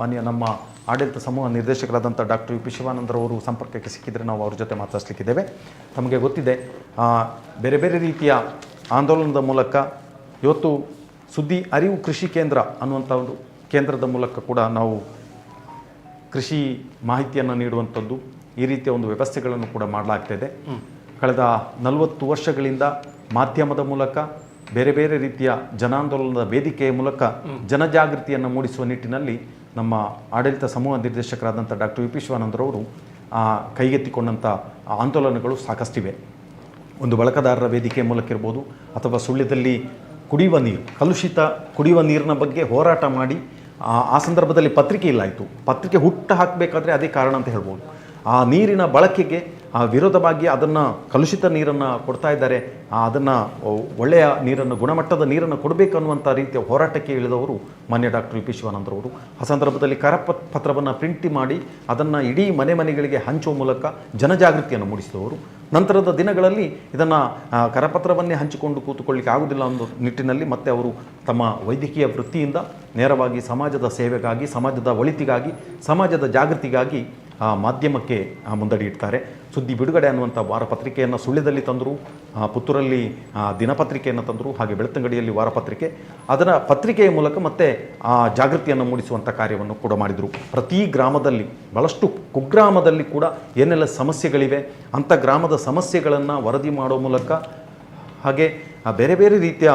ಮಾನ್ಯ ನಮ್ಮ ಆಡಳಿತ ಸಮೂಹ ನಿರ್ದೇಶಕರಾದಂಥ ಡಾಕ್ಟರ್ ಯು ಪಿ ಶಿವಾನಂದರವರು ಸಂಪರ್ಕಕ್ಕೆ ಸಿಕ್ಕಿದರೆ ನಾವು ಅವ್ರ ಜೊತೆ ಮಾತಾಡಿಸ್ಲಿಕ್ಕಿದ್ದೇವೆ. ತಮಗೆ ಗೊತ್ತಿದೆ, ಬೇರೆ ಬೇರೆ ರೀತಿಯ ಆಂದೋಲನದ ಮೂಲಕ ಇವತ್ತು ಸುದ್ದಿ ಅರಿವು ಕೃಷಿ ಕೇಂದ್ರ ಅನ್ನುವಂಥ ಒಂದು ಕೇಂದ್ರದ ಮೂಲಕ ಕೂಡ ನಾವು ಕೃಷಿ ಮಾಹಿತಿಯನ್ನು ನೀಡುವಂಥದ್ದು, ಈ ರೀತಿಯ ಒಂದು ವ್ಯವಸ್ಥೆಗಳನ್ನು ಕೂಡ ಮಾಡಲಾಗ್ತಾಯಿದೆ. ಕಳೆದ 40 ವರ್ಷಗಳಿಂದ ಮಾಧ್ಯಮದ ಮೂಲಕ ಬೇರೆ ಬೇರೆ ರೀತಿಯ ಜನಾಂದೋಲನದ ವೇದಿಕೆಯ ಮೂಲಕ ಜನಜಾಗೃತಿಯನ್ನು ಮೂಡಿಸುವ ನಿಟ್ಟಿನಲ್ಲಿ ನಮ್ಮ ಆಡಳಿತ ಸಮೂಹ ನಿರ್ದೇಶಕರಾದಂಥ ಡಾಕ್ಟರ್ ಯು ಪಿ ಶಿವಾನಂದರವರು ಕೈಗೆತ್ತಿಕೊಂಡಂಥ ಆಂದೋಲನಗಳು ಸಾಕಷ್ಟಿವೆ. ಒಂದು ಬಳಕೆದಾರರ ವೇದಿಕೆ ಮೂಲಕ ಇರ್ಬೋದು, ಅಥವಾ ಸುಳ್ಯದಲ್ಲಿ ಕುಡಿಯುವ ನೀರು, ಕಲುಷಿತ ಕುಡಿಯುವ ನೀರಿನ ಬಗ್ಗೆ ಹೋರಾಟ ಮಾಡಿ ಆ ಸಂದರ್ಭದಲ್ಲಿ ಪತ್ರಿಕೆ ಇಲ್ಲಾಯಿತು. ಪತ್ರಿಕೆ ಹುಟ್ಟು ಹಾಕಬೇಕಾದ್ರೆ ಅದೇ ಕಾರಣ ಅಂತ ಹೇಳ್ಬೋದು. ಆ ನೀರಿನ ಬಳಕೆಗೆ ವಿರೋಧವಾಗಿ ಅದನ್ನು ಕಲುಷಿತ ನೀರನ್ನು ಕೊಡ್ತಾ ಇದ್ದಾರೆ, ಅದನ್ನು ಒಳ್ಳೆಯ ನೀರನ್ನು, ಗುಣಮಟ್ಟದ ನೀರನ್ನು ಕೊಡಬೇಕು ಅನ್ನುವಂಥ ರೀತಿಯ ಹೋರಾಟಕ್ಕೆ ಇಳಿದವರು ಮಾನ್ಯ ಡಾಕ್ಟರ್ ಯು ಪಿ ಶಿವಾನಂದರವರು. ಆ ಸಂದರ್ಭದಲ್ಲಿ ಕರಪತ್ರವನ್ನು ಪ್ರಿಂಟ್ ಮಾಡಿ ಅದನ್ನು ಇಡೀ ಮನೆಗಳಿಗೆ ಹಂಚುವ ಮೂಲಕ ಜನಜಾಗೃತಿಯನ್ನು ಮೂಡಿಸಿದವರು. ನಂತರದ ದಿನಗಳಲ್ಲಿ ಇದನ್ನು ಕರಪತ್ರವನ್ನೇ ಹಂಚಿಕೊಂಡು ಕೂತುಕೊಳ್ಳಿಕ್ಕೆ ಆಗುವುದಿಲ್ಲ ಅನ್ನೋ ನಿಟ್ಟಿನಲ್ಲಿ ಮತ್ತೆ ಅವರು ತಮ್ಮ ವೈದ್ಯಕೀಯ ವೃತ್ತಿಯಿಂದ ನೇರವಾಗಿ ಸಮಾಜದ ಸೇವೆಗಾಗಿ, ಸಮಾಜದ ಒಳಿತಿಗಾಗಿ, ಸಮಾಜದ ಜಾಗೃತಿಗಾಗಿ ಮಾಧ್ಯಮಕ್ಕೆ ಮುಂದಡಿ ಇಡ್ತಾರೆ. ಸುದ್ದಿ ಬಿಡುಗಡೆ ಅನ್ನುವಂಥ ವಾರಪತ್ರಿಕೆಯನ್ನು ಸುಳ್ಯದಲ್ಲಿ ತಂದರು, ಪುತ್ತೂರಲ್ಲಿ ದಿನಪತ್ರಿಕೆಯನ್ನು ತಂದರು, ಹಾಗೆ ಬೆಳ್ತಂಗಡಿಯಲ್ಲಿ ವಾರಪತ್ರಿಕೆ. ಅದರ ಪತ್ರಿಕೆಯ ಮೂಲಕ ಮತ್ತೆ ಜಾಗೃತಿಯನ್ನು ಮೂಡಿಸುವಂಥ ಕಾರ್ಯವನ್ನು ಕೂಡ ಮಾಡಿದರು. ಪ್ರತಿ ಗ್ರಾಮದಲ್ಲಿ, ಭಾಳಷ್ಟು ಕುಗ್ರಾಮದಲ್ಲಿ ಕೂಡ ಏನೆಲ್ಲ ಸಮಸ್ಯೆಗಳಿವೆ ಅಂಥ ಗ್ರಾಮದ ಸಮಸ್ಯೆಗಳನ್ನು ವರದಿ ಮಾಡೋ ಮೂಲಕ, ಹಾಗೆ ಬೇರೆ ಬೇರೆ ರೀತಿಯ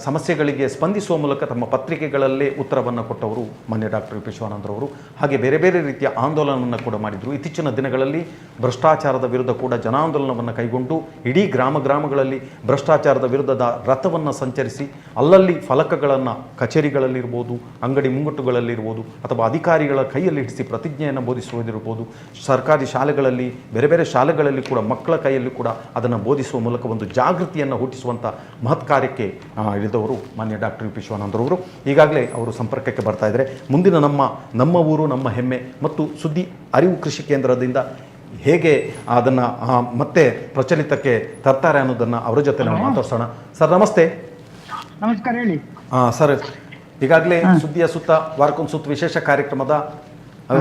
ಸಮಸ್ಯೆಗಳಿಗೆ ಸ್ಪಂದಿಸುವ ಮೂಲಕ ತಮ್ಮ ಪತ್ರಿಕೆಗಳಲ್ಲೇ ಉತ್ತರವನ್ನು ಕೊಟ್ಟವರು ಮಾನ್ಯ ಡಾಕ್ಟರ್ ಯು ಪಿ ಶಿವಾನಂದರವರು. ಹಾಗೆ ಬೇರೆ ಬೇರೆ ರೀತಿಯ ಆಂದೋಲನವನ್ನು ಕೂಡ ಮಾಡಿದರು. ಇತ್ತೀಚಿನ ದಿನಗಳಲ್ಲಿ ಭ್ರಷ್ಟಾಚಾರದ ವಿರುದ್ಧ ಕೂಡ ಜನಾಂದೋಲನವನ್ನು ಕೈಗೊಂಡು ಇಡೀ ಗ್ರಾಮಗಳಲ್ಲಿ ಭ್ರಷ್ಟಾಚಾರದ ವಿರುದ್ಧದ ರಥವನ್ನು ಸಂಚರಿಸಿ ಅಲ್ಲಲ್ಲಿ ಫಲಕಗಳನ್ನು ಕಚೇರಿಗಳಲ್ಲಿರ್ಬೋದು, ಅಂಗಡಿ ಮುಂಗಟ್ಟುಗಳಲ್ಲಿರ್ಬೋದು, ಅಥವಾ ಅಧಿಕಾರಿಗಳ ಕೈಯಲ್ಲಿ ಹಿಡಿಸಿ ಪ್ರತಿಜ್ಞೆಯನ್ನು ಬೋಧಿಸುವುದಿರ್ಬೋದು, ಸರ್ಕಾರಿ ಶಾಲೆಗಳಲ್ಲಿ, ಬೇರೆ ಬೇರೆ ಶಾಲೆಗಳಲ್ಲಿ ಕೂಡ ಮಕ್ಕಳ ಕೈಯಲ್ಲಿ ಕೂಡ ಅದನ್ನು ಬೋಧಿಸುವ ಮೂಲಕ ಒಂದು ಜಾಗೃತಿಯನ್ನು ಹುಟ್ಟಿಸುವಂಥ ಮಹತ್ ಕಾರ್ಯಕ್ಕೆ ಇಳಿದವರು ಮಾನ್ಯ ಡಾಕ್ಟರ್ ಯು ಪಿ ಶಿವಾನಂದರವರು. ಈಗಾಗಲೇ ಅವರು ಸಂಪರ್ಕಕ್ಕೆ ಬರ್ತಾ ಇದ್ದಾರೆ. ಮುಂದಿನ ನಮ್ಮ ಊರು ನಮ್ಮ ಹೆಮ್ಮೆ ಮತ್ತು ಸುದ್ದಿ ಅರಿವು ಕೃಷಿ ಕೇಂದ್ರದಿಂದ ಹೇಗೆ ಅದನ್ನು ಮತ್ತೆ ಪ್ರಚಲಿತಕ್ಕೆ ತರ್ತಾರೆ ಅನ್ನೋದನ್ನು ಅವರ ಜೊತೆ ನಾವು ಮಾತಾಡ್ಸೋಣ. ಸರ್ ನಮಸ್ತೆ. ನಮಸ್ಕಾರ, ಹೇಳಿ. ಸರ್, ಈಗಾಗಲೇ ಸುದ್ದಿಯ ಸುತ್ತ ವಾರಕ್ಕೊಂದು ಸುತ್ತ ವಿಶೇಷ ಕಾರ್ಯಕ್ರಮದ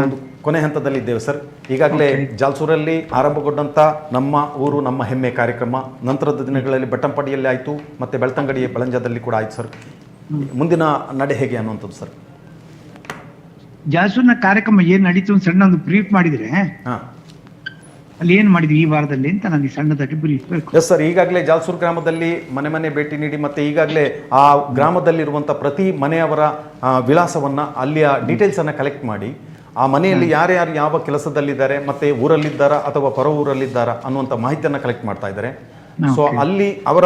ಒಂದು ಕೊನೆ ಹಂತದಲ್ಲಿದ್ದೇವೆ ಸರ್. ಈಗಾಗಲೇ ಜಾಲ್ಸೂರಲ್ಲಿ ಆರಂಭಗೊಂಡಂಥ ನಮ್ಮ ಊರು ನಮ್ಮ ಹೆಮ್ಮೆ ಕಾರ್ಯಕ್ರಮ ನಂತರದ ದಿನಗಳಲ್ಲಿ ಬೆಟ್ಟಂಪಾಡಿಯಲ್ಲಿ ಆಯಿತು, ಮತ್ತು ಬೆಳ್ತಂಗಡಿ ಬಳಂಜದಲ್ಲಿ ಕೂಡ ಆಯಿತು ಸರ್. ಮುಂದಿನ ನಡೆ ಹೇಗೆ ಅನ್ನುವಂಥದ್ದು ಸರ್? ಜಾಲ್ಸೂರಿನ ಕಾರ್ಯಕ್ರಮ ಏನು ನಡೀತು ಅಂತ ಸಣ್ಣ ಒಂದು ಬ್ರೀಫ್ ಮಾಡಿದರೆ, ಅಲ್ಲಿ ಏನು ಮಾಡಿದ್ವಿ ಈ ವಾರದಲ್ಲಿ ಅಂತ ನನಗೆ ಸಣ್ಣದಾಗಿ ಬ್ರೀಫ್ ಬೇಕು. ಎಸ್ ಸರ್, ಈಗಾಗಲೇ ಜಾಲ್ಸೂರು ಗ್ರಾಮದಲ್ಲಿ ಮನೆ ಭೇಟಿ ನೀಡಿ ಮತ್ತು ಈಗಾಗಲೇ ಆ ಗ್ರಾಮದಲ್ಲಿರುವಂಥ ಪ್ರತಿ ಮನೆಯವರ ವಿಳಾಸವನ್ನು, ಅಲ್ಲಿಯ ಡೀಟೇಲ್ಸನ್ನು ಕಲೆಕ್ಟ್ ಮಾಡಿ ಆ ಮನೆಯಲ್ಲಿ ಯಾರ್ಯಾರು ಯಾವ ಕೆಲಸದಲ್ಲಿದ್ದಾರೆ, ಮತ್ತು ಊರಲ್ಲಿದ್ದಾರಾ ಅಥವಾ ಹೊರ ಊರಲ್ಲಿದ್ದಾರಾ ಅನ್ನುವಂಥ ಮಾಹಿತಿಯನ್ನು ಕಲೆಕ್ಟ್ ಮಾಡ್ತಾ ಇದ್ದಾರೆ. ಸೊ ಅಲ್ಲಿ ಅವರ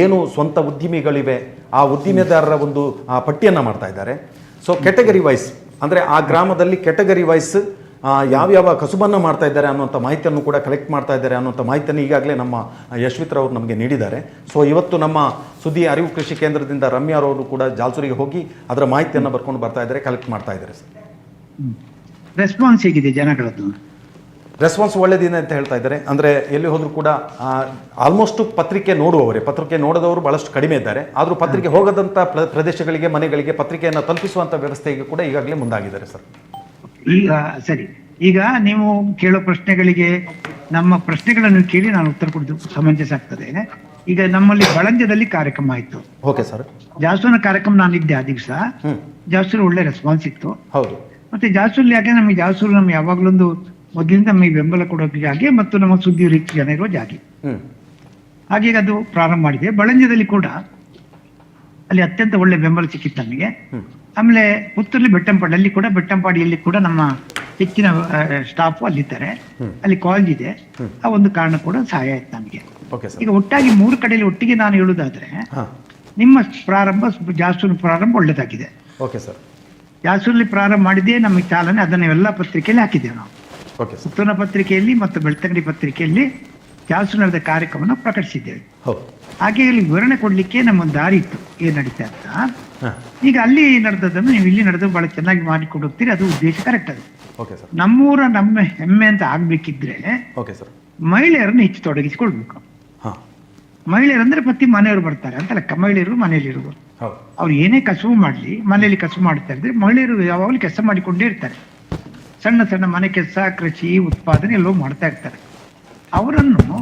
ಏನು ಸ್ವಂತ ಉದ್ದಿಮೆಗಳಿವೆ ಆ ಉದ್ದಿಮೆದಾರರ ಒಂದು ಪಟ್ಟಿಯನ್ನು ಮಾಡ್ತಾ ಇದ್ದಾರೆ. ಸೊ ಕೆಟಗರಿ ವೈಸ್, ಅಂದರೆ ಆ ಗ್ರಾಮದಲ್ಲಿ ಕೆಟಗರಿ ವೈಸ್ ಯಾವ್ಯಾವ ಕಸುಬನ್ನು ಮಾಡ್ತಾ ಇದ್ದಾರೆ ಅನ್ನುವಂಥ ಮಾಹಿತಿಯನ್ನು ಕೂಡ ಕಲೆಕ್ಟ್ ಮಾಡ್ತಾ ಇದ್ದಾರೆ ಅನ್ನುವಂಥ ಮಾಹಿತಿಯನ್ನು ಈಗಾಗಲೇ ನಮ್ಮ ಯಶ್ವಿತ್ರವರು ನಮಗೆ ನೀಡಿದ್ದಾರೆ. ಸೊ ಇವತ್ತು ನಮ್ಮ ಸುದ್ದಿ ಅರಿವು ಕೃಷಿ ಕೇಂದ್ರದಿಂದ ರಮ್ಯಾರವರು ಕೂಡ ಜಾಲ್ಸೂರಿಗೆ ಹೋಗಿ ಅದರ ಮಾಹಿತಿಯನ್ನು ಬರ್ಕೊಂಡು ಬರ್ತಾ ಇದ್ದಾರೆ, ಕಲೆಕ್ಟ್ ಮಾಡ್ತಾ ಇದ್ದಾರೆ ಸರ್. ರೆಸ್ಪಾನ್ಸ್ ಹೇಗಿದೆ ಜನಗಳದ್ದು? ರೆಸ್ಪಾನ್ಸ್ ಒಳ್ಳೆದಿದೆ ಅಂತ ಹೇಳ್ತಾ ಇದ್ದಾರೆ. ಅಂದರೆ ಎಲ್ಲಿ ಹೋದರೂ ಕೂಡ ಆಲ್ಮೋಸ್ಟ್ ಪತ್ರಿಕೆ ನೋಡೋದವರು ಭಾಳಷ್ಟು ಕಡಿಮೆ ಇದ್ದಾರೆ. ಆದರೂ ಪತ್ರಿಕೆ ಹೋಗದಂಥ ಪ್ರದೇಶಗಳಿಗೆ, ಮನೆಗಳಿಗೆ ಪತ್ರಿಕೆಯನ್ನು ತಲುಪಿಸುವಂಥ ವ್ಯವಸ್ಥೆಗೆ ಕೂಡ ಈಗಾಗಲೇ ಮುಂದಾಗಿದ್ದಾರೆ ಸರ್. ಈಗ ಸರಿ, ಈಗ ನೀವು ಕೇಳೋ ಪ್ರಶ್ನೆಗಳಿಗೆ ನಮ್ಮ ಪ್ರಶ್ನೆಗಳನ್ನು ಕೇಳಿ ನಾನು ಉತ್ತರ ಕೊಡೋದು ಸಮಂಜಸ ಆಗ್ತದೆ. ಈಗ ನಮ್ಮಲ್ಲಿ ಬಳಂಜದಲ್ಲಿ ಕಾರ್ಯಕ್ರಮ ಆಯಿತು. Okay sir. ಜಾಲ್ಸೂರಿನ ಕಾರ್ಯಕ್ರಮ ನಾನಿದ್ದೆ ಆ ದಿವಸ. ಜಾಲ್ಸೂರು ಒಳ್ಳೆ ರೆಸ್ಪಾನ್ಸ್ ಇತ್ತು. ಹೌದು. ಮತ್ತೆ ಜಾಲ್ಸೂರಲ್ಲಿ ಯಾಕೆ ನಮಗೆ ಜಾಲ್ಸೂರು ನಮ್ಗೆ ಯಾವಾಗಲೊಂದು ಮೊದಲಿಂದ ನಮಗೆ ಬೆಂಬಲ ಕೊಡೋ ಜಾಗೆ ಮತ್ತು ನಮ್ಮ ಸುದ್ದಿ ರೀತಿ ಜನ ಇರುವ ಜಾಗೆ, ಹಾಗೆ ಅದು ಪ್ರಾರಂಭ ಮಾಡಿದೆ. ಬಳಂಜದಲ್ಲಿ ಕೂಡ ಅಲ್ಲಿ ಅತ್ಯಂತ ಒಳ್ಳೆ ಬೆಂಬಲ ಸಿಕ್ಕಿತ್ತು ನಮಗೆ. ಆಮೇಲೆ ಪುತ್ತೂರಲ್ಲಿ ಬೆಟ್ಟಂಪಾಡಿಯಲ್ಲಿ ಕೂಡ ನಮ್ಮ ಹೆಚ್ಚಿನ ಸ್ಟಾಫ್ ಅಲ್ಲಿದ್ದಾರೆ. ಅಲ್ಲಿ ಕಾಲೇಜ್ ಇದೆ, ಆ ಒಂದು ಕಾರಣ ಕೂಡ ಸಹಾಯ ಆಯ್ತು ನಮಗೆ. ಈಗ ಒಟ್ಟಾಗಿ 3 ಕಡೆಯಲ್ಲಿ ಒಟ್ಟಿಗೆ ನಾನು ಹೇಳುವುದಾದ್ರೆ, ನಿಮ್ಮ ಪ್ರಾರಂಭ ಜಾಲ್ಸೂರು ಪ್ರಾರಂಭ ಒಳ್ಳೆದಾಗಿದೆ. Okay sir. ಜಾಲ್ಸೂರಲ್ಲಿ ಪ್ರಾರಂಭ ಮಾಡಿದ್ದೇ ನಮಗೆ ಚಾಲನೆ, ಅದನ್ನ ಎಲ್ಲ ಪತ್ರಿಕೆಯಲ್ಲಿ ಹಾಕಿದ್ದೇವೆ ನಾವು. ಪುತ್ತೂರಿನ ಪತ್ರಿಕೆಯಲ್ಲಿ ಮತ್ತು ಬೆಳ್ತಂಗಡಿ ಪತ್ರಿಕೆಯಲ್ಲಿ ಜಾಲ್ಸೂರು ನಡೆದ ಕಾರ್ಯಕ್ರಮವನ್ನು ಪ್ರಕಟಿಸಿದ್ದೇವೆ. ಹಾಗೆ ಇಲ್ಲಿ ವಿವರಣೆ ಕೊಡ್ಲಿಕ್ಕೆ ನಮ್ಮೊಂದು ದಾರಿ ಇತ್ತು ಏನ್ ನಡೀತಾ ಅಂತ. ಈಗ ಅಲ್ಲಿ ನಡೆದದನ್ನು ನೀವು ಇಲ್ಲಿ ನಡೆದು ಬಹಳ ಚೆನ್ನಾಗಿ ಮಾಡಿಕೊಂಡು ಹೋಗ್ತೀರಿ, ಅದು ಉದ್ದೇಶ ಕರೆಕ್ಟ್. ಅದು ನಮ್ಮೂರ ನಮ್ಮ ಹೆಮ್ಮೆ ಅಂತ ಆಗ್ಬೇಕಿದ್ರೆ ಮಹಿಳೆಯರನ್ನು ಹೆಚ್ಚು ತೊಡಗಿಸಿಕೊಳ್ಬೇಕು. ಮಹಿಳೆಯರಂದ್ರೆ ಪ್ರತಿ ಮನೆಯವರು ಬರ್ತಾರೆ ಅಂತ ಲೆಕ್ಕ. ಮಹಿಳೆಯರು ಮನೆಯಲ್ಲಿರುವುದು, ಹೌದು ಅವ್ರು ಏನೇ ಕಸುವು ಮಾಡಲಿ ಮನೆಯಲ್ಲಿ ಕಸುವು ಮಾಡ್ತಾ ಇದ್ರೆ ಮಹಿಳೆಯರು ಯಾವಾಗಲೂ ಕೆಲಸ ಮಾಡಿಕೊಂಡೇ ಇರ್ತಾರೆ. ಸಣ್ಣ ಸಣ್ಣ ಮನೆ ಕೆಲಸ, ಕೃಷಿ, ಉತ್ಪಾದನೆ ಎಲ್ಲವೂ ಮಾಡ್ತಾ ಇರ್ತಾರೆ. ಅವರನ್ನು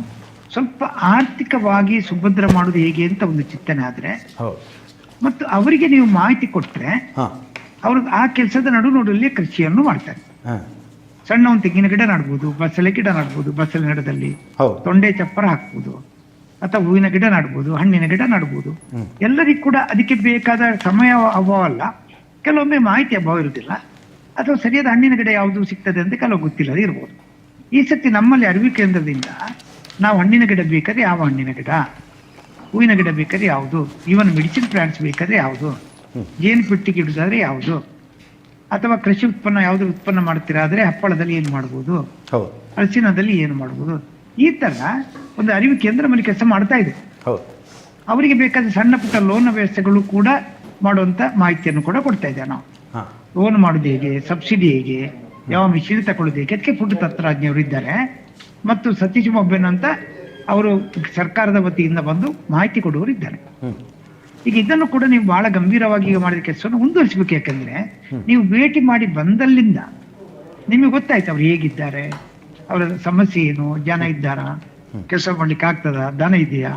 ಸ್ವಲ್ಪ ಆರ್ಥಿಕವಾಗಿ ಸುಭದ್ರ ಮಾಡೋದು ಹೇಗೆ ಅಂತ ಒಂದು ಚಿಂತನೆ ಆದ್ರೆ, ಹೌದು ಮತ್ತು ಅವರಿಗೆ ನೀವು ಮಾಹಿತಿ ಕೊಟ್ರೆ ಹಾಂ ಅವರು ಆ ಕೆಲಸದ ನಡುನಡುವಲ್ಲಿ ಕೃಷಿಯನ್ನು ಮಾಡ್ತಾರೆ. ಹಾಂ ಸಣ್ಣ ಒಂದು ತೆಂಗಿನ ಗಿಡ ನಡ್ಬೋದು, ಬಸಳೆ ಗಿಡ ನಡ್ಬೋದು, ಬಸಳೆ ಗಿಡದಲ್ಲಿ ಹೌದು ತೊಂಡೆ ಚಪ್ಪರ ಹಾಕ್ಬೋದು, ಅಥವಾ ಹೂವಿನ ಗಿಡ ನಡ್ಬೋದು, ಹಣ್ಣಿನ ಗಿಡ ನಡ್ಬೋದು. ಎಲ್ಲರಿಗೂ ಕೂಡ ಅದಕ್ಕೆ ಬೇಕಾದ ಸಮಯ ಅಭಾವ ಅಲ್ಲ, ಕೆಲವೊಮ್ಮೆ ಮಾಹಿತಿ ಅಭಾವ ಇರುವುದಿಲ್ಲ, ಅಥವಾ ಸರಿಯಾದ ಹಣ್ಣಿನ ಗಿಡ ಯಾವುದು ಸಿಗ್ತದೆ ಅಂತ ಕೆಲವು ಗೊತ್ತಿಲ್ಲದೆ ಇರ್ಬೋದು. ಈ ಸತಿ ನಮ್ಮಲ್ಲಿ ಅರಿವು ಕೇಂದ್ರದಿಂದ ನಾವು ಹಣ್ಣಿನ ಗಿಡ ಬೇಕಾದ್ರೆ ಯಾವ ಹಣ್ಣಿನ ಗಿಡ, ಹೂವಿನ ಗಿಡ ಬೇಕಾದ್ರೆ ಯಾವುದು, ಈವನ್ ಮೆಡಿಸಿನ್ ಪ್ಲಾಂಟ್ಸ್ ಬೇಕಾದ್ರೆ ಯಾವುದು, ಜೇನು ಪೆಟ್ಟಿಗೆ ಇಡುದಾದ್ರೆ ಯಾವುದು, ಅಥವಾ ಕೃಷಿ ಉತ್ಪನ್ನ ಯಾವ್ದು ಉತ್ಪನ್ನ ಮಾಡ್ತೀರಾ ಆದ್ರೆ ಹಪ್ಪಳದಲ್ಲಿ ಏನು ಮಾಡ್ಬೋದು, ಹೌದು ಹಲಸಿನದಲ್ಲಿ ಏನು ಮಾಡ್ಬೋದು, ಈ ತರ ಒಂದು ಅರಿವು ಕೇಂದ್ರ ನಮ್ಮಲ್ಲಿ ಕೆಲಸ ಮಾಡ್ತಾ ಇದೆ. ಹೌದು ಅವರಿಗೆ ಬೇಕಾದ ಸಣ್ಣ ಪುಟ್ಟ ಲೋನ್ ವ್ಯವಸ್ಥೆಗಳು ಕೂಡ ಮಾಡುವಂತ ಮಾಹಿತಿಯನ್ನು ಕೂಡ ಕೊಡ್ತಾ ಇದ್ದೇವೆ ನಾವು. ಹಾಂ ಲೋನ್ ಮಾಡೋದು ಹೇಗೆ, ಸಬ್ಸಿಡಿ ಹೇಗೆ, ಯಾವ ಮಿಷಿನ್ ತಗೊಳ್ಳೋದು ಹೇಗೆ, ಅದಕ್ಕೆ ಪುಟ್ಟ ತತ್ರಾಜ್ಞರು ಇದ್ದಾರೆ. ಮತ್ತು ಸತೀಶ್ ಮೊಬ್ಬೆನ್ ಅಂತ ಅವರು ಸರ್ಕಾರದ ವತಿಯಿಂದ ಬಂದು ಮಾಹಿತಿ ಕೊಡುವವರು ಇದ್ದಾರೆ. ಈಗ ಇದನ್ನು ಕೂಡ ನೀವು ಬಹಳ ಗಂಭೀರವಾಗಿ ಈಗ ಮಾಡಿದ ಕೆಲಸವನ್ನು ಮುಂದುವರಿಸಬೇಕು. ಯಾಕಂದ್ರೆ ನೀವು ಭೇಟಿ ಮಾಡಿ ಬಂದಲ್ಲಿಂದ ನಿಮಗೆ ಗೊತ್ತಾಯ್ತು ಅವ್ರು ಹೇಗಿದ್ದಾರೆ, ಅವರ ಸಮಸ್ಯೆ ಏನು, ಜನ ಇದ್ದಾರಾ, ಕೆಲಸ ಮಾಡ್ಲಿಕ್ಕೆ ಆಗ್ತದ, ದನ ಇದೆಯಾ,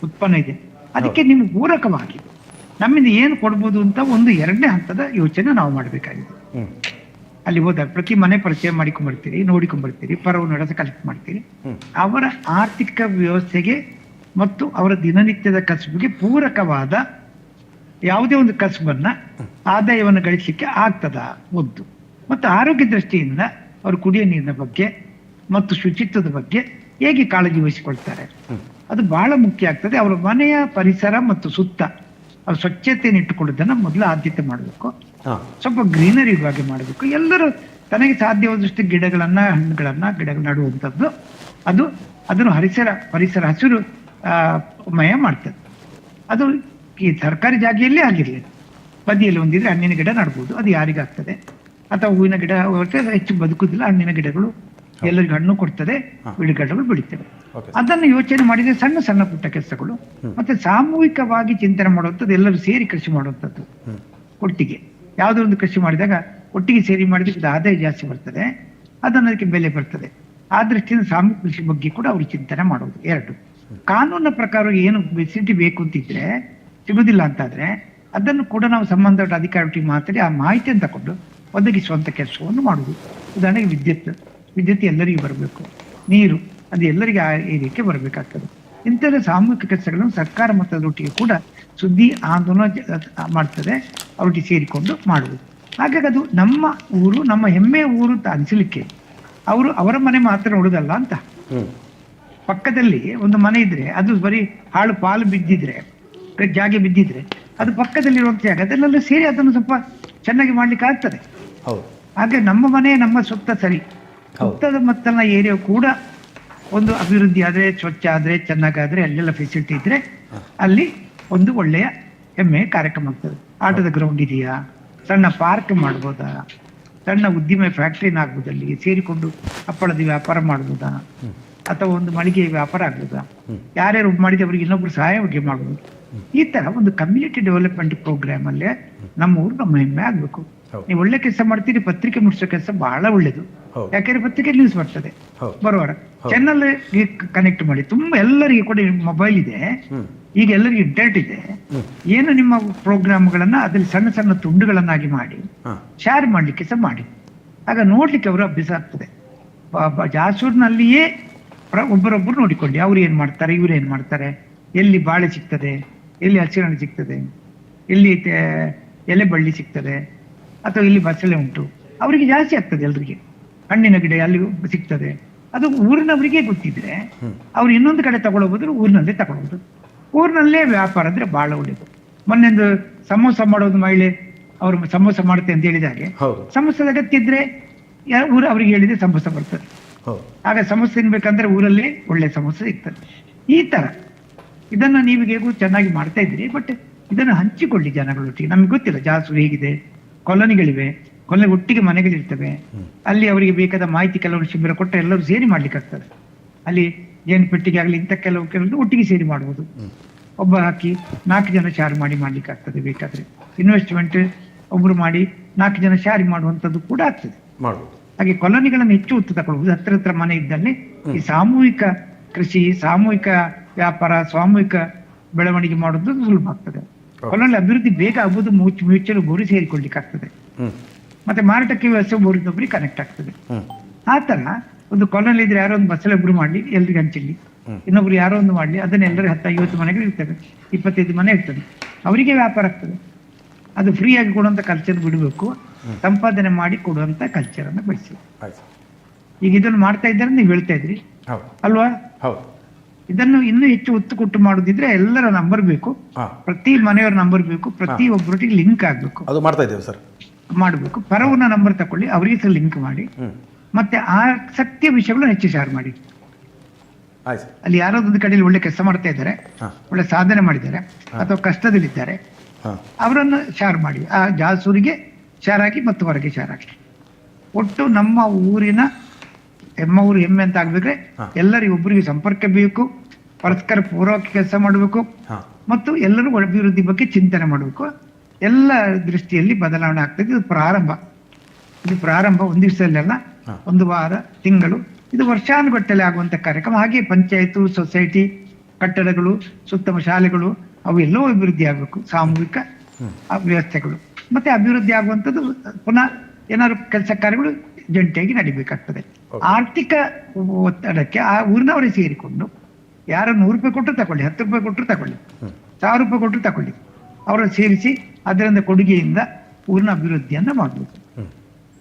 ಉತ್ಪನ್ನ ಇದೆ. ಅದಕ್ಕೆ ನಿಮ್ಗೆ ಪೂರಕವಾಗಿ ನಮ್ಮಿಂದ ಏನು ಕೊಡ್ಬೋದು ಅಂತ ಒಂದು 2ನೇ ಹಂತದ ಯೋಚನೆ ನಾವು ಮಾಡಬೇಕಾಗಿದೆ. ಅಲ್ಲಿ ಹೋದಾಗ ಪ್ರತಿ ಮನೆ ಪರಿಚಯ ಮಾಡಿಕೊಂಡ್ಬರ್ತೀರಿ, ನೋಡಿಕೊಂಡ್ಬರ್ತೀರಿ, ಪರವನ್ನು ನಡೆಸ ಕಲೆಕ್ಟ್ ಮಾಡ್ತೀರಿ. ಅವರ ಆರ್ಥಿಕ ವ್ಯವಸ್ಥೆಗೆ ಮತ್ತು ಅವರ ದಿನನಿತ್ಯದ ಕಸುಬಿಗೆ ಪೂರಕವಾದ ಯಾವುದೇ ಒಂದು ಕಸುಬನ್ನ ಆದಾಯವನ್ನು ಗಳಿಸಲಿಕ್ಕೆ ಆಗ್ತದ ಒಂದು. ಮತ್ತು ಆರೋಗ್ಯ ದೃಷ್ಟಿಯಿಂದ ಅವರು ಕುಡಿಯೋ ನೀರಿನ ಬಗ್ಗೆ ಮತ್ತು ಶುಚಿತ್ವದ ಬಗ್ಗೆ ಹೇಗೆ ಕಾಳಜಿ ವಹಿಸಿಕೊಳ್ತಾರೆ, ಅದು ಬಹಳ ಮುಖ್ಯ ಆಗ್ತದೆ. ಅವರ ಮನೆಯ ಪರಿಸರ ಮತ್ತು ಸುತ್ತ ಅವ್ರ ಸ್ವಚ್ಛತೆಯನ್ನು ಇಟ್ಟುಕೊಳ್ಳೋದನ್ನ ಮೊದಲು ಆದ್ಯತೆ ಮಾಡಬೇಕು. ಸ್ವಲ್ಪ ಗ್ರೀನರಿ ಬಗ್ಗೆ ಮಾಡಬೇಕು. ಎಲ್ಲರೂ ತನಗೆ ಸಾಧ್ಯವಾದಷ್ಟು ಗಿಡಗಳನ್ನ, ಹಣ್ಣುಗಳನ್ನ, ಗಿಡಗಳು ನಡುವಂಥದ್ದು, ಅದನ್ನು ಪರಿಸರ ಹಸಿರು ಮಯ ಮಾಡ್ತದೆ. ಅದು ಈ ಸರ್ಕಾರಿ ಜಾಗೆಯಲ್ಲೇ ಆಗಿರ್ಲಿ, ಬದಿಯಲ್ಲಿ ಒಂದಿದ್ರೆ ಹಣ್ಣಿನ ಗಿಡ ನಡ್ಬೋದು, ಅದು ಯಾರಿಗಾಗ್ತದೆ. ಅಥವಾ ಹೂವಿನ ಗಿಡ ಹೆಚ್ಚು ಬದುಕುದಿಲ್ಲ, ಹಣ್ಣಿನ ಗಿಡಗಳು ಎಲ್ಲರಿಗೂ ಹಣ್ಣು ಕೊಡ್ತದೆ, ಗಿಡಗಳು ಬೆಳಿತವೆ. ಅದನ್ನು ಯೋಚನೆ ಮಾಡಿದ್ರೆ ಸಣ್ಣ ಸಣ್ಣ ಪುಟ್ಟ ಕೆಲಸಗಳು, ಮತ್ತೆ ಸಾಮೂಹಿಕವಾಗಿ ಚಿಂತನೆ ಮಾಡುವಂಥದ್ದು, ಎಲ್ಲರೂ ಸೇರಿ ಕೃಷಿ ಮಾಡುವಂಥದ್ದು. ಒಟ್ಟಿಗೆ ಯಾವುದೋ ಒಂದು ಕೃಷಿ ಮಾಡಿದಾಗ ಒಟ್ಟಿಗೆ ಸೇರಿ ಮಾಡಿದ್ರೆ ಆದಾಯ ಜಾಸ್ತಿ ಬರ್ತದೆ, ಅದಕ್ಕೆ ಬೆಲೆ ಬರ್ತದೆ. ಆ ದೃಷ್ಟಿಯಿಂದ ಸಾಮೂಹಿಕ ಕೃಷಿ ಬಗ್ಗೆ ಕೂಡ ಅವರು ಚಿಂತನೆ ಮಾಡೋದು. 2, ಕಾನೂನಿನ ಪ್ರಕಾರ ಏನು ಫೆಸಿಲಿಟಿ ಬೇಕು ಅಂತಿದ್ರೆ ಸಿಗುದಿಲ್ಲ ಅಂತಾದ್ರೆ ಅದನ್ನು ಕೂಡ ನಾವು ಸಂಬಂಧಪಟ್ಟ ಅಧಿಕಾರಿಗಳಿಗೆ ಮಾತಾಡಿ ಆ ಮಾಹಿತಿಯನ್ನು ತಗೊಂಡು ಒದಗಿಸುವಂತ ಕೆಲಸವನ್ನು ಮಾಡುವುದು. ಉದಾಹರಣೆಗೆ ವಿದ್ಯುತ್ ಎಲ್ಲರಿಗೂ ಬರಬೇಕು, ನೀರು ಅದು ಎಲ್ಲರಿಗೆ ಆ ಏರಿಯಾಕ್ಕೆ ಬರಬೇಕಾಗ್ತದೆ. ಇಂಥೆಲ್ಲ ಸಾಮೂಹಿಕ ಕೆಲಸಗಳನ್ನು ಸರ್ಕಾರ ಮಟ್ಟದೊಟ್ಟಿಗೆ ಕೂಡ ಸುದ್ದಿ ಆಂದೋಲನ ಮಾಡ್ತದೆ, ಅವರೊಟ್ಟಿಗೆ ಸೇರಿಕೊಂಡು ಮಾಡುವುದು. ಹಾಗಾಗಿ ಅದು ನಮ್ಮ ಊರು, ನಮ್ಮ ಹೆಮ್ಮೆಯ ಊರು ಅಂತ ಅನಿಸಲಿಕ್ಕೆ ಅವರ ಮನೆ ಮಾತ್ರ ನೋಡುದಲ್ಲ ಅಂತ. ಪಕ್ಕದಲ್ಲಿ ಒಂದು ಮನೆ ಇದ್ರೆ ಅದು ಬರೀ ಹಾಳು ಪಾಲು ಬಿದ್ದಿದ್ರೆ, ಜಾಗೆ ಬಿದ್ದಿದ್ರೆ, ಅದು ಪಕ್ಕದಲ್ಲಿರುವಂತ ಜಾಗ ಅದನ್ನೆಲ್ಲ ಸೇರಿ ಅದನ್ನು ಸ್ವಲ್ಪ ಚೆನ್ನಾಗಿ ಮಾಡ್ಲಿಕ್ಕೆ ಆಗ್ತದೆ. ಹಾಗೆ ನಮ್ಮ ಮನೆ ನಮ್ಮ ಸುತ್ತ ಸರಿ, ಸುತ್ತದ ಮತ್ತಲ ಏರಿಯಾ ಕೂಡ ಒಂದು ಅಭಿವೃದ್ಧಿ ಆದ್ರೆ, ಸ್ವಚ್ಛ ಆದ್ರೆ, ಚೆನ್ನಾಗಾದ್ರೆ, ಅಲ್ಲೆಲ್ಲ ಫೆಸಿಲಿಟಿ ಇದ್ರೆ ಅಲ್ಲಿ ಒಂದು ಒಳ್ಳೆಯ ಹೆಮ್ಮೆಯ ಕಾರ್ಯಕ್ರಮ ಆಗ್ತದೆ. ಆಟದ ಗ್ರೌಂಡ್ ಇದೆಯಾ, ಸಣ್ಣ ಪಾರ್ಕ್ ಮಾಡ್ಬೋದಾ, ಸಣ್ಣ ಉದ್ದಿಮೆ ಫ್ಯಾಕ್ಟ್ರಿನ ಆಗ್ಬೋದು, ಅಲ್ಲಿಗೆ ಸೇರಿಕೊಂಡು ಹಪ್ಪಳದ ವ್ಯಾಪಾರ ಮಾಡ್ಬೋದಾ, ಅಥವಾ ಒಂದು ಮಳಿಗೆ ವ್ಯಾಪಾರ ಆಗ್ಬೋದಾ, ಯಾರ್ಯಾರು ಮಾಡಿದ್ರೆ ಅವ್ರಿಗೆ ಇನ್ನೊಬ್ರು ಸಹಾಯವಾಗಿ ಮಾಡ್ಬೋದು. ಈ ತರ ಒಂದು ಕಮ್ಯುನಿಟಿ ಡೆವಲಪ್ಮೆಂಟ್ ಪ್ರೋಗ್ರಾಮ್ ಅಲ್ಲೇ ನಮ್ಮ ಊರು ನಮ್ಮ ಹೆಮ್ಮೆ ಆಗ್ಬೇಕು. ನೀವು ಒಳ್ಳೆ ಕೆಲಸ ಮಾಡ್ತೀರಿ, ಪತ್ರಿಕೆ ಮುಟ್ಟಿಸೋ ಕೆಲಸ ಬಹಳ ಒಳ್ಳೇದು. ಯಾಕಂದ್ರೆ ಪತ್ರಿಕೆ ನ್ಯೂಸ್ ಬರ್ತದೆ ಬರುವಾರ, ಚಾನಲ್ ಕನೆಕ್ಟ್ ಮಾಡಿ. ತುಂಬಾ ಎಲ್ಲರಿಗೆ ಕೂಡ ಮೊಬೈಲ್ ಇದೆ, ಈಗ ಎಲ್ಲರಿಗೂ ಇಂಟರ್ನೆಟ್ ಇದೆ. ಏನು ನಿಮ್ಮ ಪ್ರೋಗ್ರಾಮ್ಗಳನ್ನ ಅದ್ರಲ್ಲಿ ಸಣ್ಣ ಸಣ್ಣ ತುಂಡುಗಳನ್ನಾಗಿ ಮಾಡಿ ಶೇರ್ ಮಾಡ್ಲಿಕ್ಕೆ ಸಹ ಮಾಡಿ. ಆಗ ನೋಡ್ಲಿಕ್ಕೆ ಅವರು ಅಭ್ಯಾಸ ಆಗ್ತದೆ. ಜಾಸೂರ್ನಲ್ಲಿಯೇ ಒಬ್ಬರೊಬ್ಬರು ನೋಡಿಕೊಳ್ಳಿ, ಅವ್ರು ಏನ್ ಮಾಡ್ತಾರೆ, ಇವ್ರು ಏನ್ ಮಾಡ್ತಾರೆ, ಎಲ್ಲಿ ಬಾಳೆ ಸಿಗ್ತದೆ, ಎಲ್ಲಿ ಹಸಿರು ಸಿಗ್ತದೆ, ಎಲ್ಲಿ ಎಲೆ ಬಳ್ಳಿ ಸಿಗ್ತದೆ, ಅಥವಾ ಇಲ್ಲಿ ಬಸಳೆ ಉಂಟು, ಅವರಿಗೆ ಜಾಸ್ತಿ ಆಗ್ತದೆ. ಎಲ್ರಿಗೆ ಹಣ್ಣಿನ ಗಿಡ ಅಲ್ಲಿ ಸಿಗ್ತದೆ. ಅದು ಊರಿನವರಿಗೆ ಗೊತ್ತಿದ್ರೆ ಅವ್ರು ಇನ್ನೊಂದು ಕಡೆ ತಗೊಳ್ಬೋದು, ಊರಿನಲ್ಲೇ ತಗೊಳ್ಬೋದು. ಊರಿನಲ್ಲೇ ವ್ಯಾಪಾರ ಅಂದ್ರೆ ಬಹಳ ಒಳ್ಳೇದು. ಮೊನ್ನೆಂದು ಸಮೋಸ ಮಾಡೋದು ಮಹಿಳೆ ಅವರು ಸಮೋಸ ಮಾಡುತ್ತೆ ಅಂತ ಹೇಳಿದಾಗೆ, ಸಮೋಸದ ಅಗತ್ಯ ಇದ್ರೆ ಊರು ಅವ್ರಿಗೆ ಹೇಳಿದ್ರೆ ಸಮೋಸ ಬರ್ತದೆ. ಆಗ ಸಮೋಸ ತಿನ್ಬೇಕಂದ್ರೆ ಊರಲ್ಲಿ ಒಳ್ಳೆ ಸಮೋಸ ಸಿಗ್ತದೆ. ಈ ತರ ಇದನ್ನ ನೀವು ಹೇಗೂ ಚೆನ್ನಾಗಿ ಮಾಡ್ತಾ ಇದ್ರಿ, ಬಟ್ ಇದನ್ನು ಹಂಚಿಕೊಳ್ಳಿ ಜನಗಳೊಟ್ಟಿಗೆ. ನಮ್ಗೆ ಗೊತ್ತಿಲ್ಲ ಜಾಸೂರು ಹೇಗಿದೆ, ಕಾಲೋನಿಗಳಿವೆ, ಒಟ್ಟಿಗೆ ಮನೆಗಳಿರ್ತವೆ, ಅಲ್ಲಿ ಅವರಿಗೆ ಬೇಕಾದ ಮಾಹಿತಿ ಕೆಲವರು ಶಿಬಿರ ಕೊಟ್ಟರೆ ಎಲ್ಲರೂ ಸೇರಿ ಮಾಡ್ಲಿಕ್ಕೆ ಆಗ್ತದೆ. ಅಲ್ಲಿ ಜೇನು ಪೆಟ್ಟಿಗೆ ಆಗಲಿ ಇಂಥ ಕೆಲವು ಒಟ್ಟಿಗೆ ಸೇರಿ ಮಾಡ್ಬೋದು. ಒಬ್ಬ ಹಾಕಿ 4 ಜನ ಶೇರ್ ಮಾಡ್ಲಿಕ್ಕೆ ಆಗ್ತದೆ. ಬೇಕಾದ್ರೆ ಇನ್ವೆಸ್ಟ್ಮೆಂಟ್ ಒಬ್ರು ಮಾಡಿ 4 ಜನ ಶೇರ್ ಮಾಡುವಂತದ್ದು ಕೂಡ ಆಗ್ತದೆ. ಹಾಗೆ ಕಾಲೋನಿಗಳನ್ನು ಹೆಚ್ಚು ಒತ್ತು ತಗೊಳ್ಬಹುದು. ಹತ್ರ ಮನೆ ಇದ್ದಲ್ಲಿ ಈ ಸಾಮೂಹಿಕ ಕೃಷಿ, ಸಾಮೂಹಿಕ ವ್ಯಾಪಾರ, ಸಾಮೂಹಿಕ ಬೆಳವಣಿಗೆ ಮಾಡೋದು ಸುಲಭ ಆಗ್ತದೆ. ಕಾಲೋನಿ ಅಭಿವೃದ್ಧಿ ಬೇಗ ಆಗುವುದು ಮ್ಯೂಚುವಲ್ ಗೋರಿ ಸೇರಿಕೊಳ್ಳಿಕ್ಕೆ ಆಗ್ತದೆ. ಮತ್ತೆ ಮಾರಾಟಕ್ಕೆ ಒಬ್ಬರಿಗೆ ಕನೆಕ್ಟ್ ಆಗ್ತದೆ. ಆ ತರ ಒಂದು ಕಾಲೋನಿ ಇದ್ರೆ ಯಾರೋ ಒಂದು ಬಸ್ಸಲ್ಲಿ ಒಬ್ರು ಮಾಡ್ಲಿ, ಎಲ್ರಿಗೆ ಹಂಚಿಲ್ಲಿ, ಇನ್ನೊಬ್ರು ಯಾರೋ ಒಂದು ಮಾಡ್ಲಿ, ಅದನ್ನ ಎಲ್ಲರೂ 10-50 ಮನೆಗಳು ಇರ್ತವೆ, 25 ಮನೆ ಇರ್ತದೆ, ಅವರಿಗೆ ವ್ಯಾಪಾರ ಆಗ್ತದೆ. ಅದು ಫ್ರೀ ಆಗಿ ಕೊಡುವಂತ ಕಲ್ಚರ್ ಬಿಡಬೇಕು, ಸಂಪಾದನೆ ಮಾಡಿ ಕೊಡುವಂತ ಕಲ್ಚರ್ ಅನ್ನು ಬೆಳೆಸಿ. ಈಗ ಇದನ್ನು ಮಾಡ್ತಾ ಇದ್ದಾರೆ ನೀವು ಹೇಳ್ತಾ ಇದ್ರಿ ಅಲ್ವಾ? ಇದನ್ನು ಇನ್ನೂ ಹೆಚ್ಚು ಒತ್ತು ಕೊಟ್ಟು ಮಾಡುದಿದ್ರೆ ಎಲ್ಲರ ನಂಬರ್ ಬೇಕು, ಪ್ರತಿ ಮನೆಯವರ ನಂಬರ್ ಬೇಕು, ಪ್ರತಿ ಒಬ್ಬರೊಟ್ಟಿಗೆ ಲಿಂಕ್ ಆಗ್ಬೇಕು. ಅದು ಮಾಡ್ತಾ ಇದ್ದೇವೆ ಸರ್, ಮಾಡಬೇಕು. ಪರವನ್ನ ನಂಬರ್ ತಕೊಳ್ಳಿ, ಅವರಿಗೆ ಸಹ ಲಿಂಕ್ ಮಾಡಿ, ಮತ್ತೆ ಆಸಕ್ತಿಯ ವಿಷಯಗಳನ್ನು ಹೆಚ್ಚು ಶೇರ್ ಮಾಡಿ. ಅಲ್ಲಿ ಯಾರಾದೊಂದು ಕಡೆಯಲ್ಲಿ ಒಳ್ಳೆ ಕೆಲಸ ಮಾಡ್ತಾ ಇದ್ದಾರೆ, ಒಳ್ಳೆ ಸಾಧನೆ ಮಾಡಿದ್ದಾರೆ, ಅಥವಾ ಕಷ್ಟದಲ್ಲಿದ್ದಾರೆ, ಅವರನ್ನು ಶೇರ್ ಮಾಡಿ. ಆ ಜಾಸೂರಿಗೆ ಶೇರ್ ಹಾಕಿ ಮತ್ತು ಹೊರಗೆ ಶೇರ್ ಹಾಕಿ. ಒಟ್ಟು ನಮ್ಮ ಊರಿನ ಊರು ಹೆಮ್ಮೆ ಅಂತ ಆಗ್ಬೇಕ್ರೆ ಎಲ್ಲರಿಗೂ ಒಬ್ಬರಿಗೆ ಸಂಪರ್ಕ ಬೇಕು, ಪರಸ್ಪರ ಪೂರ್ವಕ ಕೆಲಸ ಮಾಡಬೇಕು, ಮತ್ತು ಎಲ್ಲರೂ ಅಭಿವೃದ್ಧಿ ಬಗ್ಗೆ ಚಿಂತನೆ ಮಾಡಬೇಕು. ಎಲ್ಲ ದೃಷ್ಟಿಯಲ್ಲಿ ಬದಲಾವಣೆ ಆಗ್ತದೆ. ಇದು ಪ್ರಾರಂಭ ಒಂದು ದಿವಸದಲ್ಲೆಲ್ಲ, ಒಂದು ವಾರ, ತಿಂಗಳು, ಇದು ವರ್ಷಾನುಗಟ್ಟಲೆ ಆಗುವಂತ ಕಾರ್ಯಕ್ರಮ. ಹಾಗೆ ಪಂಚಾಯತು, ಸೊಸೈಟಿ, ಕಟ್ಟಡಗಳು, ಸುತ್ತಮ ಶಾಲೆಗಳು ಅವೆಲ್ಲವೂ ಅಭಿವೃದ್ಧಿ ಆಗಬೇಕು. ಸಾಮೂಹಿಕ ವ್ಯವಸ್ಥೆಗಳು ಮತ್ತೆ ಅಭಿವೃದ್ಧಿ ಆಗುವಂಥದ್ದು ಪುನಃ ಏನಾದ್ರು ಕೆಲಸ ಕಾರ್ಯಗಳು ಜಂಟಿಯಾಗಿ ನಡಿಬೇಕಾಗ್ತದೆ. ಆರ್ಥಿಕ ಒತ್ತಡಕ್ಕೆ ಆ ಊರಿನವರೇ ಸೇರಿಕೊಂಡು ಯಾರು 100 ರೂಪಾಯಿ ಕೊಟ್ಟರು ತಗೊಳ್ಳಿ, 10 ರೂಪಾಯಿ ಕೊಟ್ಟರು ತಗೊಳ್ಳಿ, 1000 ರೂಪಾಯಿ ಕೊಟ್ಟರು ತಗೊಳ್ಳಿ, ಅವರನ್ನು ಸೇರಿಸಿ ಅದರಿಂದ ಕೊಡುಗೆಯಿಂದ ಊರಿನ ಅಭಿವೃದ್ಧಿಯನ್ನ ಮಾಡಬೇಕು.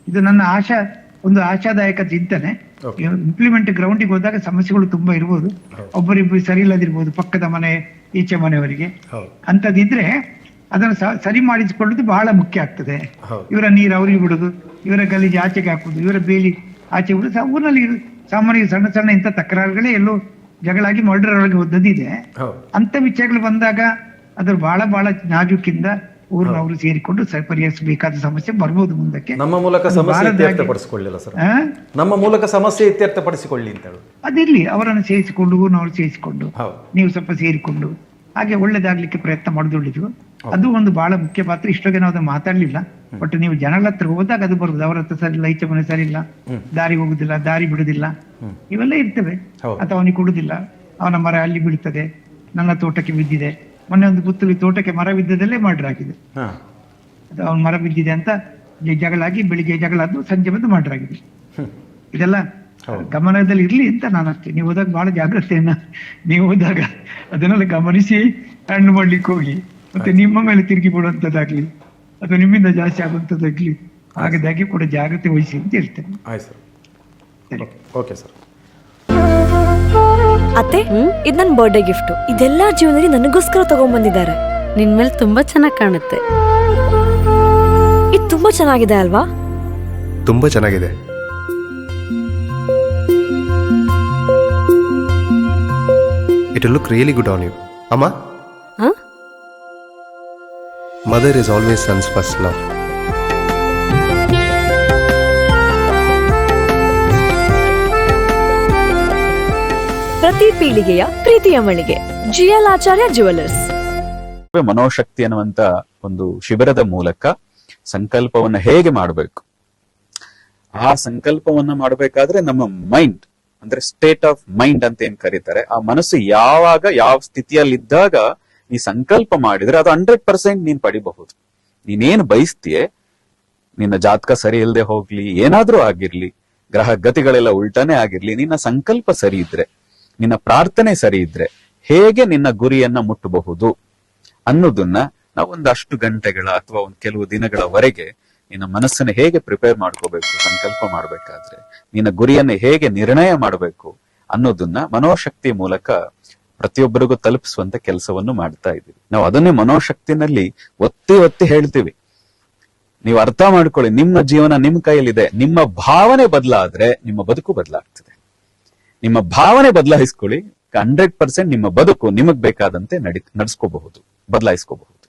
ಇದು ನನ್ನ ಒಂದು ಆಶಾದಾಯಕ ಚಿಂತನೆ. ಇಂಪ್ಲಿಮೆಂಟ್ ಗ್ರೌಂಡಿಗೆ ಹೋದಾಗ ಸಮಸ್ಯೆಗಳು ತುಂಬಾ ಇರ್ಬೋದು, ಒಬ್ಬರಿಬ್ಬರು ಸರಿ ಇಲ್ಲದಿರ್ಬೋದು, ಪಕ್ಕದ ಮನೆ ಈಚೆ ಮನೆಯವರಿಗೆ. ಅಂತದಿದ್ರೆ ಅದನ್ನು ಸರಿ ಮಾಡಿಸಿಕೊಳ್ಳುದು ಬಹಳ ಮುಖ್ಯ ಆಗ್ತದೆ. ಇವರ ನೀರು ಅವರಿಗೆ ಬಿಡುದು, ಇವರ ಗಲೀಜು ಆಚೆಗೆ ಹಾಕುದು, ಇವರ ಬೇಲಿ ಆಚೆ ಬಿಡುದು. ಊರಿನಲ್ಲಿ ಸಾಮಾನ್ಯ ಸಣ್ಣ ಸಣ್ಣ ಇಂಥ ತಕರಾರುಗಳೇ ಎಲ್ಲೋ ಜಗಳಾಗಿ ಮರ್ಡರ್ ಒಳಗೆ ಒದ್ದದಿದೆ. ಅಂತ ವಿಷಯಗಳು ಬಂದಾಗ ಅದ್ರ ಬಹಳ ನಾಜೂಕಿಂದ ಊರಿನವರು ಸೇರಿಕೊಂಡು ಪರಿಹರಿಸಬೇಕಾದ ಸಮಸ್ಯೆ ಬರ್ಬೋದು ಮುಂದಕ್ಕೆ. ನಮ್ಮ ಮೂಲಕ ಸಮಸ್ಯೆ ಇತ್ಯರ್ಥಪಡಿಸಿಕೊಳ್ಳಿಲ್ಲ ಸರ್, ನಮ್ಮ ಮೂಲಕ ಸಮಸ್ಯೆ ಇತ್ಯರ್ಥಪಡಿಸಿಕೊಳ್ಳಿ ಅಂತ ಹೇಳಿ ಅದಿರ್ಲಿ. ಅವರನ್ನು ಸೇರಿಸಿಕೊಂಡು, ಊರಿನವರು ಸೇರಿಸಿಕೊಂಡು, ನೀವು ಸ್ವಲ್ಪ ಸೇರಿಕೊಂಡು ಹಾಗೆ ಒಳ್ಳೇದಾಗ್ಲಿಕ್ಕೆ ಪ್ರಯತ್ನ ಮಾಡೋದು ಒಳ್ಳೆದು. ಅದು ಒಂದು ಬಹಳ ಮುಖ್ಯ ಪಾತ್ರ. ಇಷ್ಟೊಗೆ ನಾವು ಅದನ್ನು ಮಾತಾಡ್ಲಿಲ್ಲ, ಬಟ್ ನೀವು ಜನಗಳ ಹತ್ರ ಹೋದಾಗ ಅದು ಬರುದು. ಅವರ ಹತ್ರ ಸರಿ ಇಲ್ಲ, ಈಚೆ ಮನೆ ಸರಿ ಇಲ್ಲ, ದಾರಿ ಹೋಗುದಿಲ್ಲ, ದಾರಿ ಬಿಡುದಿಲ್ಲ, ಇವೆಲ್ಲ ಇರ್ತವೆ. ಅಥವಾ ಅವನಿಗೆ ಕೊಡುದಿಲ್ಲ, ಅವನ ಮರ ಅಲ್ಲಿ ಬೀಳ್ತದೆ, ನನ್ನ ತೋಟಕ್ಕೆ ಬಿದ್ದಿದೆ. ಮೊನ್ನೆ ಒಂದು ಪುತ್ತೂರು ತೋಟಕ್ಕೆ ಮರ ಬಿದ್ದದಲ್ಲೇ ಮರ್ಡರ್ ಆಗಿದೆ. ಅದು ಅವನ ಮರ ಬಿದ್ದಿದೆ ಅಂತ ಜಗಳಾಗಿ ಬೆಳಿಗ್ಗೆ ಜಗಳಾದ್ದು ಸಂಜೆ ಬಂದು ಮರ್ಡರ್ ಆಗಿದೆ. ಇದೆಲ್ಲ ಗಮನದಲ್ಲಿ ಇರ್ಲಿ ಅಂತ ನಾನು ಅಷ್ಟೇ. ನೀವು ಹೋದಾಗ ಬಹಳ ಜಾಗ್ರತೆಯನ್ನ ನೀವು ಹೋದಾಗ ಅದನ್ನೆಲ್ಲ ಗಮನಿಸಿ ಹಣ್ಣು ಮಾಡ್ಲಿಕ್ಕೆ ಹೋಗಿ, ಮತ್ತೆ ನಿಮ್ಮ ಮೇಲೆ ತಿರುಗಿ ಬಿಡುವಂತದ್ದಾಗ್ಲಿ ಅಥವಾ ನಿಮ್ಮಿಂದ ಜಾಸ್ತಿ ಆಗುವಂತದ್ದಾಗ್ಲಿ ಆಗದಾಗೆ ಕೂಡ ಜಾಗ್ರತೆ ವಹಿಸಿ ಅಂತ ಹೇಳ್ತೇನೆ. ಅತ್ತೆ, ಇದು ನನ್ನ ಬರ್ಡೇ ಗಿಫ್ಟ್. ಇದೆಲ್ಲ ಜೀವನದಲ್ಲಿ ನನಗೋಸ್ಕರ ತಗೊಂಡ್ಬಂದಿದ್ದಾರೆ. ನಿನ್ ಮೇಲೆ ತುಂಬಾ ಚೆನ್ನಾಗಿ ಕಾಣುತ್ತೆ. ಇದು ತುಂಬಾ ಚೆನ್ನಾಗಿದೆ ಅಲ್ವಾ? ತುಂಬಾ ಚೆನ್ನಾಗಿದೆ. It will look really good on you. Amma? Huh? Mother is always son's first love. ಪ್ರತಿ ಪೀಳಿಗೆಯ ಪ್ರೀತಿಯ ಮಳಿಗೆ GL ಆಚಾರ್ಯ ಜ್ಯುವೆಲರ್ಸ್. ಮನೋಶಕ್ತಿ ಅನ್ನುವಂತ ಒಂದು ಶಿಬಿರದ ಮೂಲಕ ಸಂಕಲ್ಪವನ್ನ ಹೇಗೆ ಮಾಡಬೇಕು, ಆ ಸಂಕಲ್ಪವನ್ನ ಮಾಡಬೇಕಾದ್ರೆ ನಮ್ಮ ಮೈಂಡ್ ಅಂದ್ರೆ ಸ್ಟೇಟ್ ಆಫ್ ಮೈಂಡ್ ಅಂತ ಏನ್ ಕರೀತಾರೆ, ಆ ಮನಸ್ಸು ಯಾವಾಗ ಯಾವ ಸ್ಥಿತಿಯಲ್ಲಿದ್ದಾಗ ಈ ಸಂಕಲ್ಪ ಮಾಡಿದ್ರೆ ಅದು 100% ನೀನ್ ಪಡಿಬಹುದು. ನೀನೇನು ಬಯಸ್ತೀಯೇ, ನಿನ್ನ ಜಾತಕ ಸರಿ ಇಲ್ಲದೆ ಹೋಗ್ಲಿ, ಏನಾದ್ರೂ ಆಗಿರ್ಲಿ, ಗ್ರಹ ಗತಿಗಳೆಲ್ಲ ಉಲ್ಟಾನೇ ಆಗಿರ್ಲಿ, ನಿನ್ನ ಸಂಕಲ್ಪ ಸರಿ ಇದ್ರೆ, ನಿನ್ನ ಪ್ರಾರ್ಥನೆ ಸರಿ ಇದ್ರೆ ಹೇಗೆ ನಿನ್ನ ಗುರಿಯನ್ನ ಮುಟ್ಟಬಹುದು ಅನ್ನೋದನ್ನ ನಾವು ಒಂದಷ್ಟು ಗಂಟೆಗಳ ಅಥವಾ ಒಂದು ಕೆಲವು ದಿನಗಳವರೆಗೆ ನಿನ್ನ ಮನಸ್ಸನ್ನ ಹೇಗೆ ಪ್ರಿಪೇರ್ ಮಾಡ್ಕೋಬೇಕು, ಸಂಕಲ್ಪ ಮಾಡ್ಬೇಕಾದ್ರೆ ನಿನ್ನ ಗುರಿಯನ್ನ ಹೇಗೆ ನಿರ್ಣಯ ಮಾಡಬೇಕು ಅನ್ನೋದನ್ನ ಮನೋಶಕ್ತಿ ಮೂಲಕ ಪ್ರತಿಯೊಬ್ಬರಿಗೂ ತಲುಪಿಸುವಂತ ಕೆಲಸವನ್ನು ಮಾಡ್ತಾ ಇದ್ದೀವಿ ನಾವು. ಅದನ್ನೇ ಮನೋಶಕ್ತಿನಲ್ಲಿ ಒತ್ತಿ ಒತ್ತಿ ಹೇಳ್ತೀವಿ. ನೀವು ಅರ್ಥ ಮಾಡ್ಕೊಳ್ಳಿ, ನಿಮ್ಮ ಜೀವನ ನಿಮ್ ಕೈಯಲ್ಲಿದೆ. ನಿಮ್ಮ ಭಾವನೆ ಬದಲಾದ್ರೆ ನಿಮ್ಮ ಬದುಕು ಬದಲಾಗ್ತದೆ. ನಿಮ್ಮ ಭಾವನೆ ಬದಲಾಯಿಸ್ಕೊಳ್ಳಿ, 100% ನಿಮ್ಮ ಬದುಕು ನಿಮಗ್ ಬೇಕಾದಂತೆ ನಡೆಸ್ಕೋಬಹುದು, ಬದಲಾಯಿಸ್ಕೋಬಹುದು.